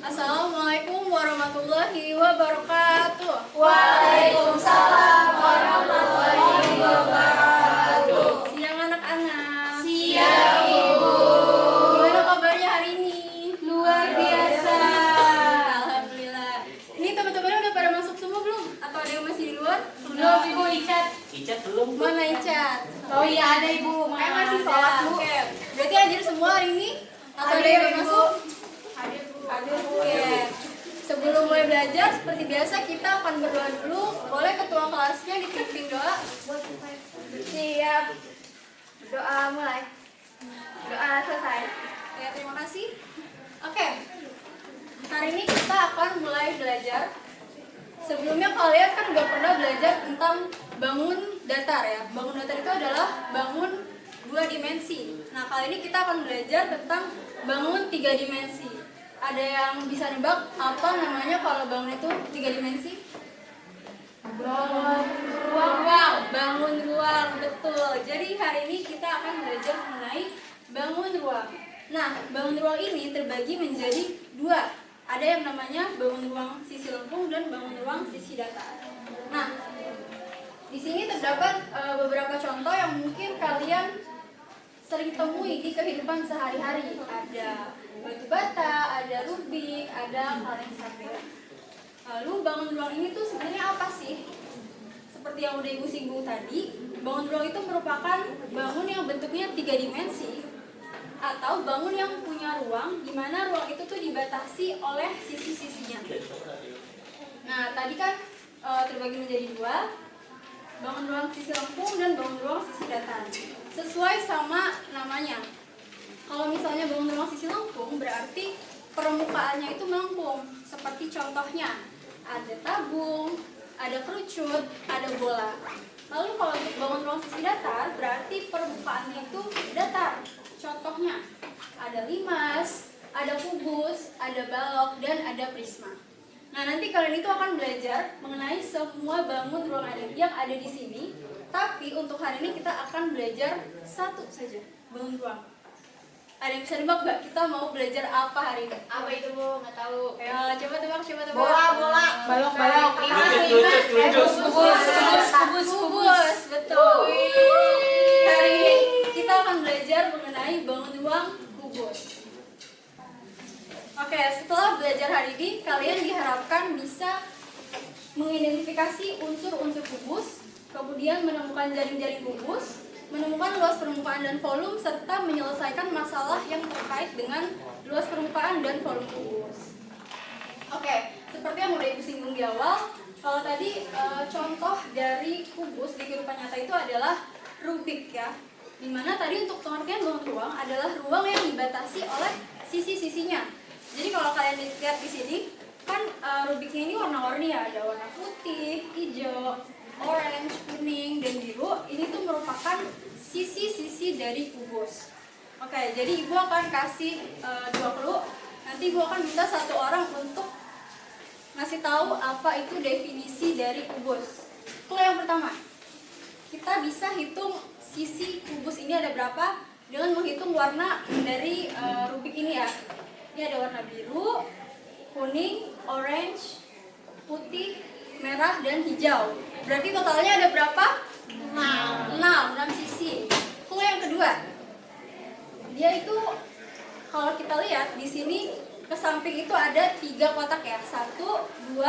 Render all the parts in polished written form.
Assalamualaikum warahmatullahi wabarakatuh. Waalaikumsalam warahmatullahi wabarakatuh. Siang anak-anak. Siang Ibu. Gimana kabarnya hari ini? Luar biasa. Alhamdulillah. Ini teman-temannya udah pada masuk semua belum? Atau ada yang masih di luar? Belum Ibu, Icat. Icat belum? Mana Icat? Oh iya ada Ibu, makanya masih sholat Bu. Oke. Berarti hadir semua hari ini? Atau ada yang belum masuk? Hadir Bu. Hadir Bu ya. Sebelum mulai belajar, seperti biasa kita akan berdoa dulu. Boleh ketua kelasnya dipimpin doa? Siap. Doa mulai. Doa selesai. Ya, terima kasih. Oke. Hari ini kita akan mulai belajar. Sebelumnya kalian kan udah pernah belajar tentang bangun datar ya. Bangun datar itu adalah bangun 2 dimensi. Nah, kali ini kita akan belajar tentang bangun 3 dimensi. Ada yang bisa nebak apa namanya kalau bangun itu 3 dimensi? Bangun ruang. Bangun ruang, betul. Jadi hari ini kita akan belajar mengenai bangun ruang. Nah, bangun ruang ini terbagi menjadi 2. Ada yang namanya bangun ruang sisi lengkung dan bangun ruang sisi datar. Nah, di sini terdapat beberapa contoh yang mungkin kalian sering temui di kehidupan sehari-hari. Ada batu bata, ada rubik, ada kaleng sabit. Lalu bangun ruang ini tuh sebenarnya apa sih? Seperti yang udah Ibu singgung tadi, bangun ruang itu merupakan bangun yang bentuknya 3 dimensi atau bangun yang punya ruang di mana ruang itu tuh dibatasi oleh sisi-sisinya. Nah, tadi kan terbagi menjadi 2, bangun ruang sisi lengkung dan bangun ruang sisi datar. Sesuai sama namanya. Kalau misalnya bangun ruang sisi lengkung berarti permukaannya itu melengkung. Seperti contohnya, ada tabung, ada kerucut, ada bola. Lalu kalau untuk bangun ruang sisi datar berarti permukaannya itu datar. Contohnya, ada limas, ada kubus, ada balok, dan ada prisma. Nah, nanti kalian itu akan belajar mengenai semua bangun ruang yang ada di sini. Tapi untuk hari ini kita akan belajar satu saja, bangun ruang. Ada yang bisa nebak nggak? Kita mau belajar apa hari ini? Apa itu Bu? Nggak tahu. Ayo, coba tebak. Bola. Balok. Kubus, betul. Hari ini kita akan belajar mengenai bangun ruang kubus. Oke, setelah belajar hari ini, kalian diharapkan bisa mengidentifikasi unsur-unsur kubus, kemudian menemukan jaring-jaring kubus, menemukan luas permukaan dan volume, serta menyelesaikan masalah yang terkait dengan luas permukaan dan volume kubus. Oke, seperti yang udah Ibu singgung di awal, kalau tadi contoh dari kubus di kehidupan nyata itu adalah rubik ya. Dimana tadi untuk pengertian bangun ruang adalah ruang yang dibatasi oleh sisi-sisinya. Jadi kalau kalian lihat di sini, kan rubiknya ini warna-warni ya, ada warna putih, hijau, orange, kuning, dan biru. Ini tuh merupakan sisi-sisi dari kubus. Oke, jadi Ibu akan kasih 2 clue. Nanti Ibu akan minta satu orang untuk ngasih tahu apa itu definisi dari kubus. Clue yang pertama, kita bisa hitung sisi kubus ini ada berapa dengan menghitung warna dari rubik ini ya. Ini ada warna biru, kuning, orange, putih, merah, dan hijau. Berarti totalnya ada berapa? 6 sisi. Clue yang kedua, dia itu kalau kita lihat di sini ke samping itu ada 3 kotak ya, 1, 2,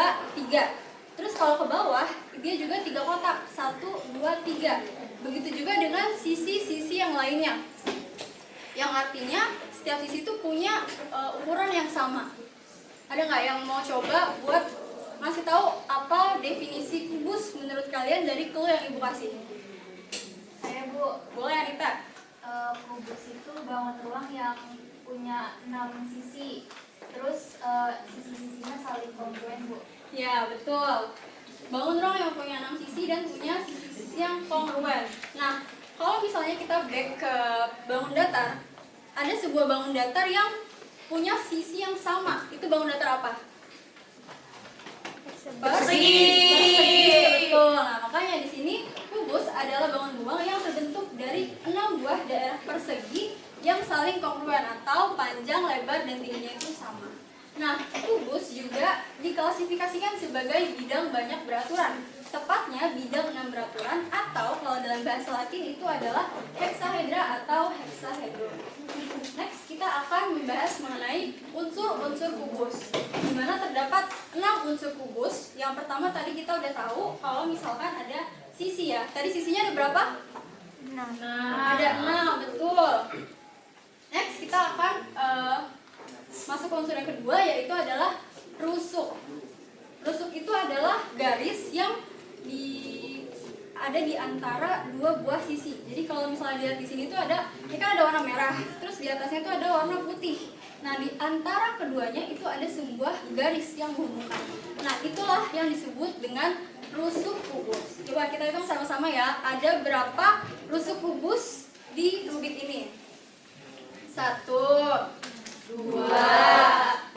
3. Terus kalau ke bawah dia juga 3 kotak, 1, 2, 3. Begitu juga dengan sisi-sisi yang lainnya. Yang artinya setiap sisi itu punya ukuran yang sama. Ada nggak yang mau coba buat ngasih tahu apa definisi kubus menurut kalian dari clue yang Ibu kasih? Saya Bu. Boleh Anita? Kubus itu bangun ruang yang punya 6 sisi. Terus sisi-sisinya saling kongruen Bu. Ya, betul. Bangun ruang yang punya 6 sisi dan punya sisi-sisi yang kongruen. Nah, kalau misalnya kita back ke bangun datar, ada sebuah bangun datar yang punya sisi yang sama. Itu bangun datar apa? Persegi. Betul. Nah, makanya di sini kubus adalah bangun ruang yang terbentuk dari 6 buah daerah persegi yang saling kongruen atau panjang, lebar, dan tingginya itu sama. Nah, kubus juga diklasifikasikan sebagai bidang banyak beraturan. Tepatnya bidang 6 beraturan, atau kalau dalam bahasa Latin itu adalah hexahedra atau hexahedron. Next, kita akan membahas mengenai unsur-unsur kubus, di mana terdapat 6 unsur kubus. Yang pertama tadi kita udah tahu kalau misalkan ada sisi ya. Tadi sisinya ada berapa? 6. Ada 6, betul. Next, kita akan masuk ke unsur yang kedua, yaitu adalah rusuk. Rusuk itu adalah garis yang ada di antara dua buah sisi. Jadi kalau misalnya dilihat di sini tuh ada, ini kan ada warna merah, terus di atasnya itu ada warna putih. Nah, di antara keduanya itu ada sebuah garis yang menghubungkan. Nah, itulah yang disebut dengan rusuk kubus. Coba kita hitung sama-sama ya. Ada berapa rusuk kubus di rubik ini? 1, 2,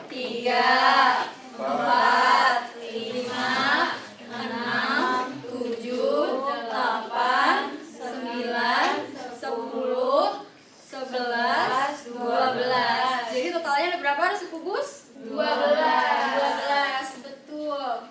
3, 4, 5, 6, 7, 8, 9, 10, 11, 12. Jadi totalnya ada berapa rusuk kubus? 12, betul.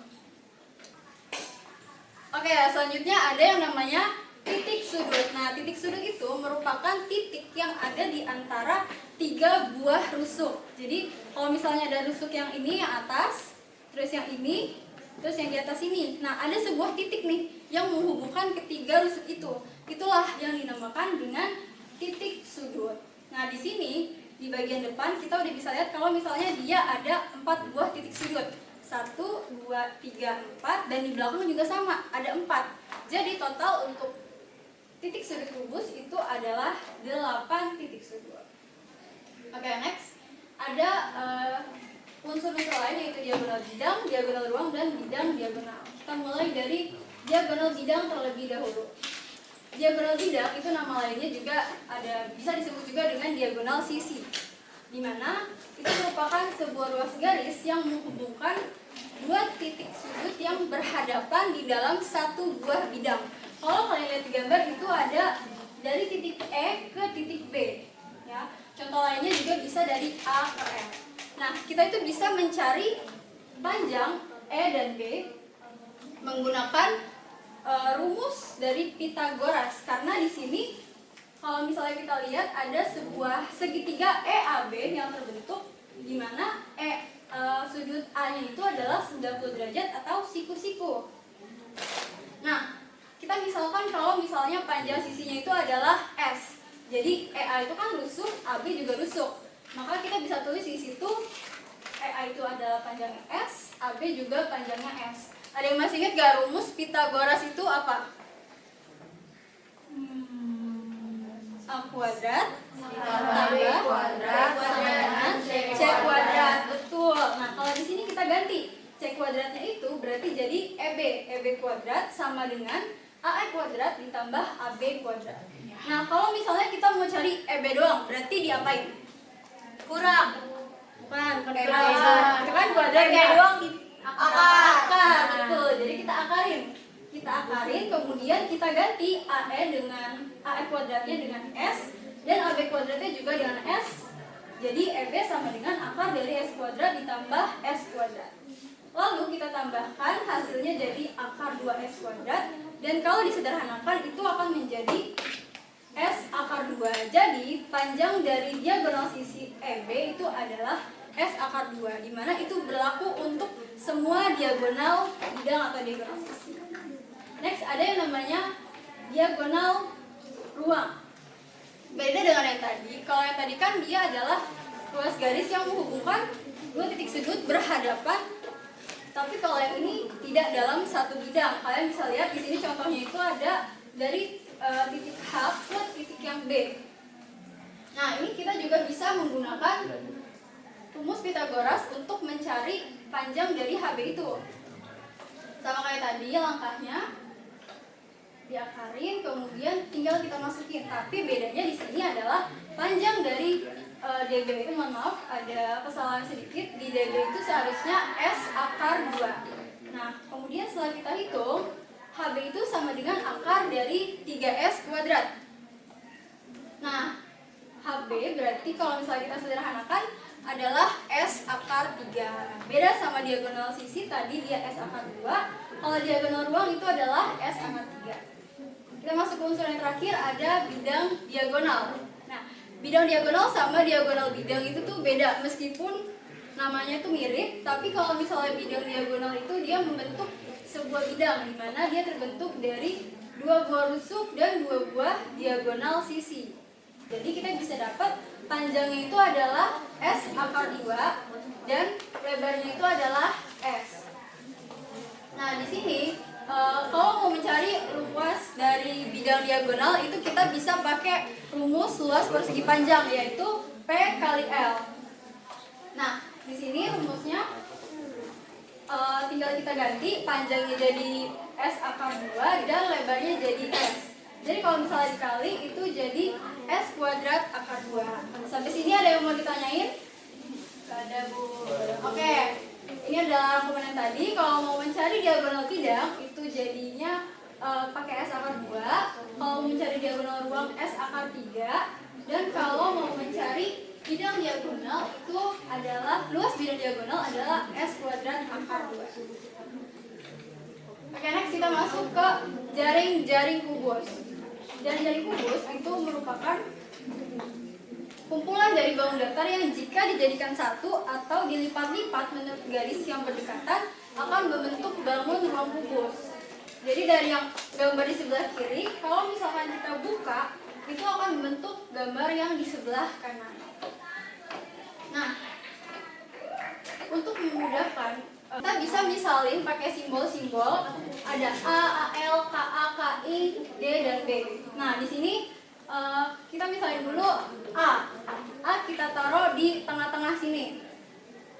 Oke, selanjutnya ada yang namanya titik sudut. Nah, titik sudut itu merupakan titik yang ada di antara 3 buah rusuk. Jadi, kalau misalnya ada rusuk yang ini, yang atas, terus yang ini, terus yang di atas ini. Nah, ada sebuah titik nih yang menghubungkan ketiga rusuk itu. Itulah yang dinamakan dengan titik sudut. Nah, di sini di bagian depan kita udah bisa lihat kalau misalnya dia ada 4 buah titik sudut. 1, 2, 3, 4, dan di belakang juga sama, ada 4. Jadi total untuk titik sudut kubus itu adalah 8 titik sudut. Oke, next. Ada unsur-unsur lain yaitu diagonal bidang, diagonal ruang, dan bidang diagonal. Kita mulai dari diagonal bidang terlebih dahulu. Diagonal bidang itu nama lainnya juga ada, bisa disebut juga dengan diagonal sisi, di mana itu merupakan sebuah ruas garis yang menghubungkan 2 titik sudut yang berhadapan di dalam satu buah bidang. Kalau kalian lihat di gambar itu ada dari titik E ke titik B, ya. Contoh lainnya juga bisa dari A ke F. Nah, kita itu bisa mencari panjang E dan B menggunakan rumus dari Pythagoras, karena di sini kalau misalnya kita lihat ada sebuah segitiga EAB yang terbentuk, di mana sudut A-nya itu adalah 90 derajat atau siku-siku. Nah, kita misalkan kalau misalnya panjang sisinya itu adalah S. Jadi EA itu kan rusuk, AB juga rusuk. Maka kita bisa tulis di situ EA itu adalah panjangnya S, AB juga panjangnya S. Ada yang masih ingat gak rumus Pythagoras itu apa? A kuadrat tambah kuadrat sama dengan C kuadrat. Betul. Nah, kalau di sini kita ganti. C kuadratnya itu berarti jadi EB. EB kuadrat sama dengan AE kuadrat ditambah AB kuadrat. Nah, kalau misalnya kita mau cari EB doang, berarti diapain? Kurang. Bukan EB. Itu kan kuadrat doang di akar. Betul. Jadi kita akarin. Kita akarin, kemudian kita ganti AE dengan AE kuadratnya dengan S dan AB kuadratnya juga dengan S. Jadi EB sama dengan akar dari S kuadrat ditambah S kuadrat. Lalu kita tambahkan hasilnya jadi akar 2S kuadrat, dan kalau disederhanakan itu akan menjadi S akar 2. Jadi panjang dari diagonal sisi EB itu adalah S akar 2, di mana itu berlaku untuk semua diagonal bidang atau diagonal sisi. Next, ada yang namanya diagonal ruang. Beda dengan yang tadi. Kalau yang tadi kan dia adalah ruas garis yang menghubungkan 2 titik sudut berhadapan. Tapi kalau yang ini tidak dalam satu bidang. Kalian bisa lihat di sini contohnya itu ada dari titik H ke titik yang B. Nah, ini kita juga bisa menggunakan rumus Pythagoras untuk mencari panjang dari HB itu. Sama kayak tadi langkahnya, diakarin, kemudian tinggal kita masukin. Tapi bedanya di sini adalah panjang dari DB itu, mohon maaf, ada kesalahan sedikit. Di DB itu seharusnya S akar 2. Nah, kemudian setelah kita hitung, HB itu sama dengan akar dari 3S kuadrat. Nah, HB berarti kalau misalnya kita sederhanakan, adalah S akar 3. Beda sama diagonal sisi, tadi dia S akar 2. Kalau diagonal ruang itu adalah S akar 3. Kita masuk ke unsur yang terakhir, ada bidang diagonal. Nah, bidang diagonal sama diagonal bidang itu tuh beda, meskipun namanya tuh mirip, tapi kalau misalnya bidang diagonal itu dia membentuk sebuah bidang, di mana dia terbentuk dari 2 buah rusuk dan 2 buah diagonal sisi. Jadi kita bisa dapat panjangnya itu adalah S akar 2 dan lebarnya itu adalah S. Nah, di sini kalau mau mencari luas dari bidang diagonal itu kita bisa pakai rumus luas persegi panjang, yaitu P kali L. Nah, di sini rumusnya tinggal kita ganti, panjangnya jadi S akar 2 dan lebarnya jadi S. Jadi kalau misalnya dikali itu jadi S kuadrat akar 2. Sampai sini ada yang mau ditanyain? Gak ada, Bu. Oke, ini adalah rangkuman yang tadi. Kalau mau mencari diagonal bidang itu jadinya pakai S akar 2. Kalau mau mencari diagonal ruang S akar 3. Dan kalau mau mencari bidang diagonal itu adalah, luas bidang diagonal adalah S kuadrat akar 2. Oke, next kita masuk ke jaring-jaring kubus. Jaring-jaring kubus itu merupakan kumpulan dari bangun datar yang jika dijadikan satu atau dilipat-lipat menurut garis yang berdekatan akan membentuk bangun ruang kubus. Jadi dari yang gambar di sebelah kiri, kalau misalkan kita buka, itu akan membentuk gambar yang di sebelah kanan. Nah, untuk memudahkan, kita bisa misalin pakai simbol-simbol, ada A, AL, KA, KI, D, dan B. Nah, di sini kita misalin dulu A. A kita taruh di tengah-tengah sini.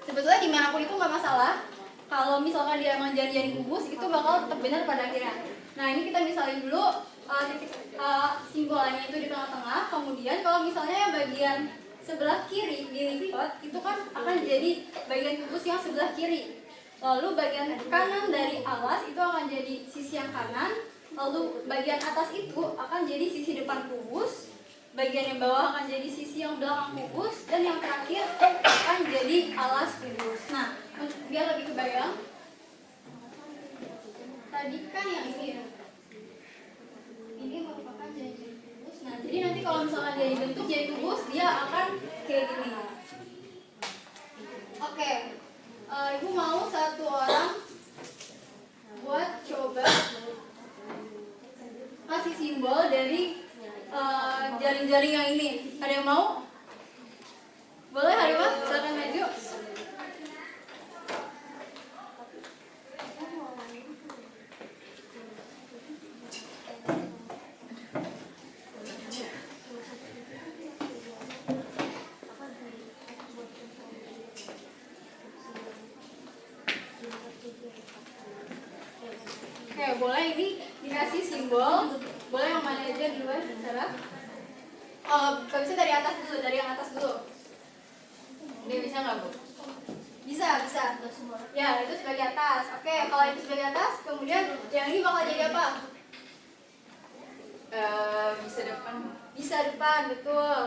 Sebetulnya dimanapun itu nggak masalah. Kalau misalkan dia emang jaring-jaring kubus, itu bakal tetap benar pada akhirnya. Nah, ini kita misalin dulu simbolnya itu di tengah-tengah. Kemudian kalau misalnya yang bagian sebelah kiri dilipat, itu kan akan jadi bagian kubus yang sebelah kiri. Lalu bagian kanan dari alas itu akan jadi sisi yang kanan. Lalu bagian atas itu akan jadi sisi depan kubus. Bagian yang bawah akan jadi sisi yang belakang kubus. Dan yang terakhir akan jadi alas kubus. Nah, biar lebih kebayang, tadi kan yang ini merupakan jaring kubus. Nah, jadi nanti kalau misalkan dia dibentuk jadi kubus, dia akan kayak gini. Oke, Ibu mau satu orang buat coba kasih simbol dari jaring-jaring yang ini. Ada yang mau? Boleh, Harimah? Silakan maju. Oke, boleh ini dikasih simbol. Boleh yang mana aja duluan, Sarah? Gak bisa dari atas dulu, dari yang atas dulu. Dia bisa nggak, Bu? Bisa, bisa. Ya, itu sebagai atas. Oke, kalau itu sebagai atas, kemudian yang ini bakal jadi apa? Bisa depan. Bisa depan, betul.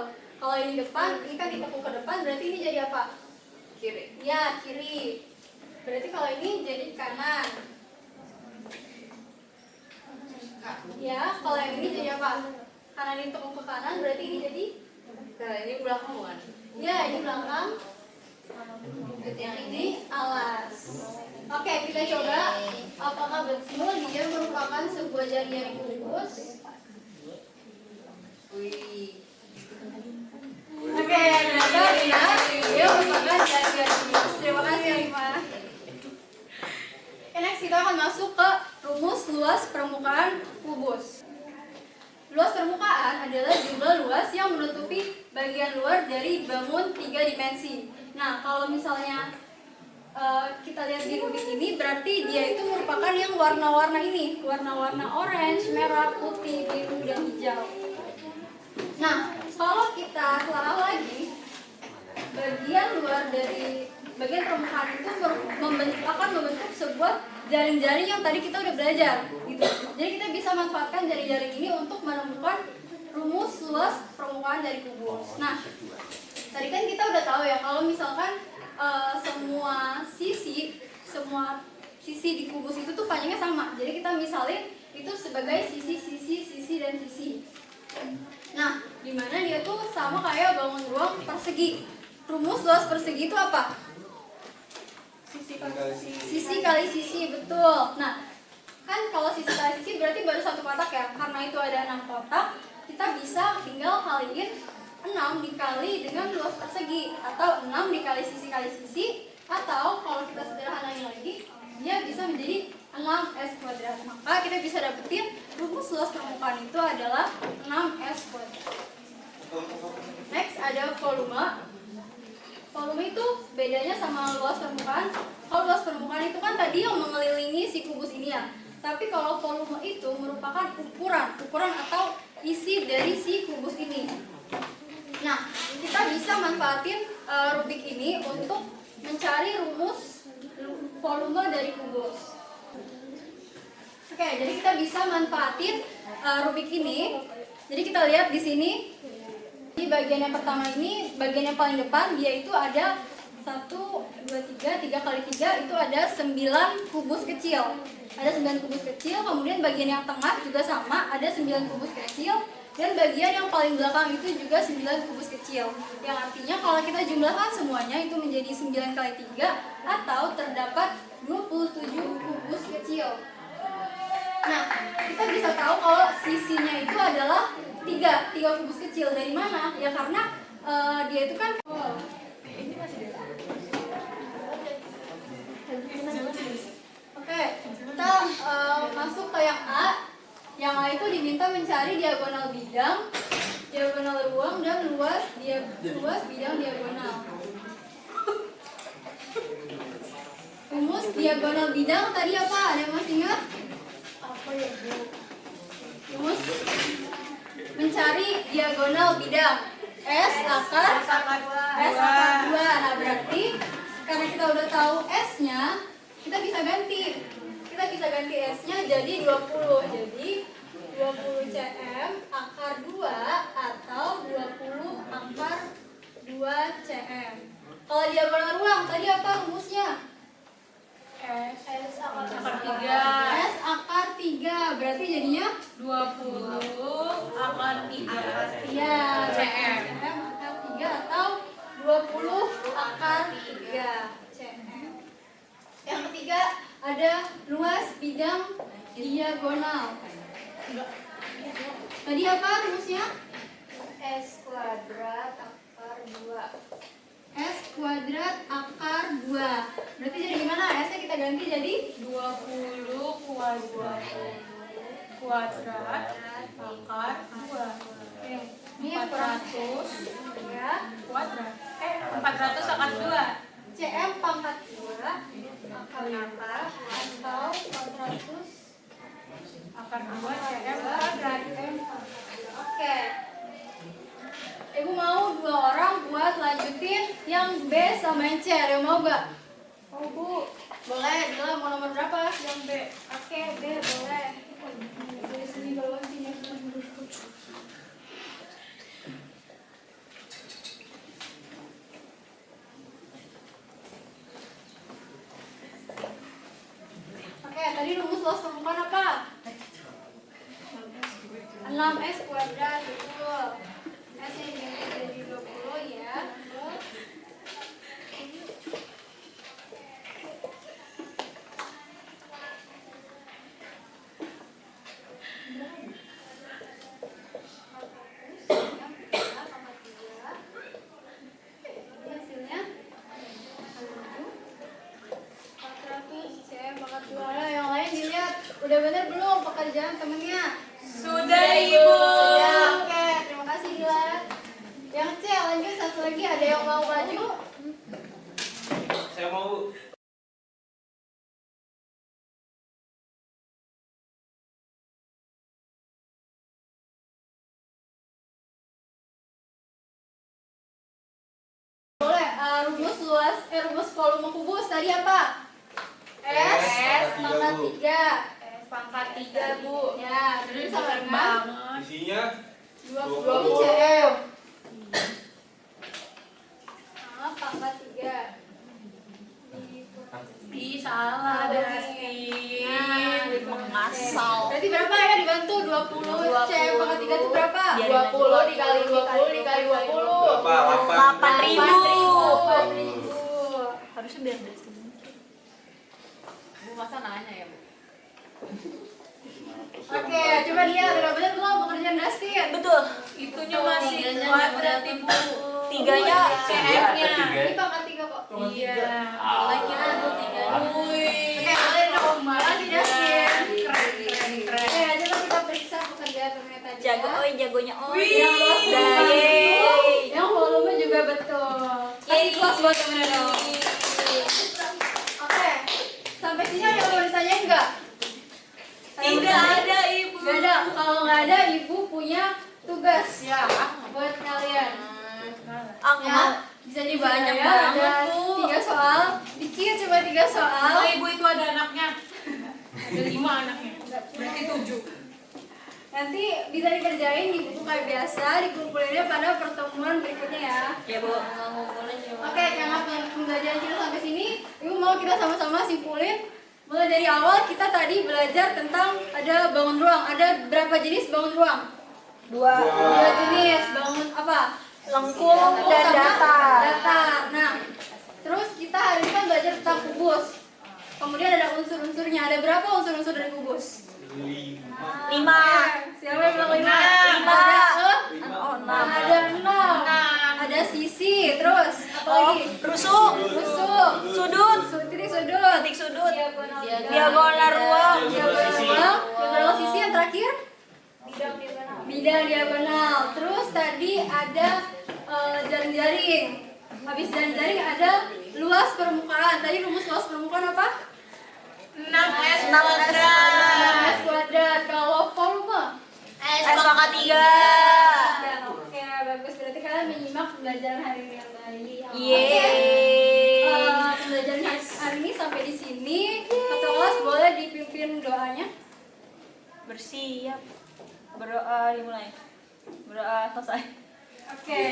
Kalau ini depan, ini kan ditekuk ke depan, berarti ini jadi apa? Kiri. Ya, kiri. Berarti kalau ini jadi kanan. Ya, kalau yang ini jadi apa? Kanan ini tekuk ke kanan, berarti ini jadi? Nah, ini belakang bukan? Ya, ini belakang. Yang ini alas. Oke, kita coba apakah betul dia merupakan sebuah jaring kubus. Wih. Oke, ternyata benar. Dia merupakan jaring kubus. Terima kasih, Rima. Next kita akan masuk ke rumus luas permukaan kubus. Luas permukaan adalah jumlah luas yang menutupi bagian luar dari bangun 3 dimensi. Nah, kalau misalnya kita lihat di rubik ini, berarti dia itu merupakan yang warna-warna ini, warna-warna orange, merah, putih, biru, dan hijau. Nah, kalau kita telah lagi, bagian luar dari bagian permukaan itu akan membentuk sebuah jaring-jaring yang tadi kita udah belajar gitu. Jadi kita bisa manfaatkan jaring-jaring ini untuk menemukan rumus luas permukaan dari kubus. Nah, tadi kan kita udah tahu ya kalau misalkan semua sisi di kubus itu tuh panjangnya sama. Jadi kita misalin itu sebagai sisi, dan sisi. Nah, dimana dia tuh sama kayak bangun ruang persegi. Rumus luas persegi itu apa? Sisi kali sisi, betul. Nah, kan kalau sisi kali sisi berarti baru satu kotak ya. Karena itu ada 6 kotak, kita bisa tinggal kaliin 6 dikali dengan luas persegi, atau 6 dikali sisi, atau kalau kita sederhanain lagi, dia bisa menjadi 6S kuadrat. Maka kita bisa dapetin rumus luas permukaan itu adalah 6S kuadrat. Next ada volume. Volume itu bedanya sama luas permukaan. Kalau luas permukaan itu kan tadi yang mengelilingi si kubus ini ya. Tapi kalau volume itu merupakan ukuran atau isi dari si kubus ini. Nah, kita bisa manfaatin rubik ini untuk mencari rumus volume dari kubus. Oke, jadi kita bisa manfaatin rubik ini. Jadi kita lihat di sini. Di bagian yang pertama ini, bagian yang paling depan, dia itu ada 1, 2, 3 kali 3 itu ada 9 kubus kecil. Ada 9 kubus kecil, kemudian bagian yang tengah juga sama, ada 9 kubus kecil. Dan bagian yang paling belakang itu juga 9 kubus kecil. Yang artinya kalau kita jumlahkan semuanya itu menjadi 9 kali 3 atau terdapat 27 kubus kecil. Nah, kita bisa tahu kalau sisinya itu adalah 3 kubus kecil. Dari mana? Ya karena dia itu kan Oke, kita masuk ke yang A. Yang A itu diminta mencari diagonal bidang, diagonal ruang, dan luas bidang diagonal. Rumus diagonal bidang tadi apa? Ada yang masih ingat? Apa ya, Bu? Rumus mencari diagonal bidang. S akar 2. Nah, berarti karena kita udah tahu S-nya, kita bisa ganti. S-nya jadi 20. Jadi 20 cm akar 2 atau 20 akar 2 cm. Kalau diagonal ruang tadi apa rumusnya? S akar 3. Berarti jadinya 20 akar 3 iya, cm akar 3 atau 20 akar 3 cm. Yang ketiga ada luas bidang diagonal. Tadi apa rumusnya? S kuadrat akar 2. S kuadrat akar 2. Berarti jadi gimana? S-nya kita ganti jadi 20 kuadrat akar 2. Oke. Ini 400 ya. kuadrat 400 akar 2. CM pangkat 2 akar atau 400 akar 2 cm kuadrat. Oke. Ibu mau 2 orang buat lanjutin yang B sama yang C. Ada yang mau gak? Oh, Bu. Boleh. Dila mau nomor berapa? Yang B. Oke, B boleh. Dari sini bawah sini. Oke, tadi rumus luas permukaan apa? 6S kuadrat, betul. S yang diganti jadi 20 ya. Hasilnya 400 cm pangkat 2. Yang lain dilihat udah bener belum pekerjaan temennya? Sudah, Ibu. Ya, oke, terima kasih Dila. Yang C lanjut satu lagi, ada yang mau maju? Saya mau. Boleh. Rumus volume kubus tadi apa? S pangkat 3. Pangkat 3, Bu. Ya, terus sama dengan Isinya 20 cm. Pangkat 3. Ih, salah Dasti. Mengasal. Berarti berapa ya dibantu? 20 cm pangkat 3 itu berapa? 20 dikali 20 dikali 20. 8.000. 8.000. Harusnya biar Desti. Bu masa nanya ya, Bu? Oke, coba lihat udah benar belum pekerjaan Dustin? Betul. Itunya masih kuat berarti, Bu. Tiganya CF-nya. Ini pangkat 3 kok. Iya. Lagi ada 3. Wih. Oke, kalian dong. Makasih Dustin. Keren. Oke, coba kita periksa pekerjaan rumahnya tadi. jago, ya. oi jagonya oi. Yang luas Yeay. yang volume juga betul. Kasih kelas buat temennya dong. Oke, sampai sini ada yang mau ditanyain nggak? Tidak ada, Ibu. Nggak ada. Kalau nggak ada, ibu punya tugas Ya. buat kalian. Aku Ya, bisa banyak ya. banget, Ada Bu. 3 soal. Dikit coba 3 soal. Oh, Ibu itu ada anaknya. Ada 5 anaknya. Berarti 7. Nanti bisa dikerjain di buku kayak biasa, dikumpulinnya pada pertemuan berikutnya ya. ya Bu. Oke, karena pembelajaran kita sampai sini, ibu mau kita sama-sama simpulin. Mulai dari awal kita tadi belajar tentang ada bangun ruang. Ada berapa jenis bangun ruang? 2 Dua jenis. Bangun apa? lengkung Lengkung dan sama datar. datar. Nah, terus kita hari ini kan belajar tentang kubus. Kemudian ada unsur-unsurnya. Ada berapa unsur-unsur dari kubus? 5. Siapa yang bilang 5? Lima. Oh, ada 6. Ada sisi, terus apa lagi? Rusuk, Rusuk, sudut, titik sudut, titik sudut, diagonal diagonal ruang, diagonal sisi yang terakhir bidang diagonal. Terus tadi ada jaring-jaring. Habis jaring-jaring ada luas permukaan. Tadi rumus luas permukaan apa? 6S 6 S kuadrat. Kalau volume S pangkat 3. ya, oke, bagus. Berarti kalian menyimak pembelajaran hari ini yang baik. Yeay. Pembelajaran hari ini sampai di sini. Ketua kelas boleh dipimpin doanya. Bersiap. Berdoa dimulai. Berdoa selesai. Oke,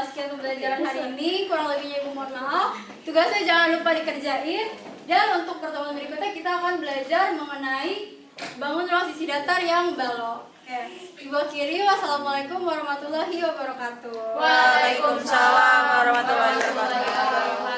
sekian pembelajaran hari ini. Kurang lebihnya ibu mohon maaf. Tugasnya jangan lupa dikerjain. Dan untuk pertemuan berikutnya kita akan belajar mengenai bangun ruang sisi datar yang balok. Oke, ibu akhiri. Wassalamualaikum warahmatullahi wabarakatuh. Waalaikumsalam warahmatullahi wabarakatuh.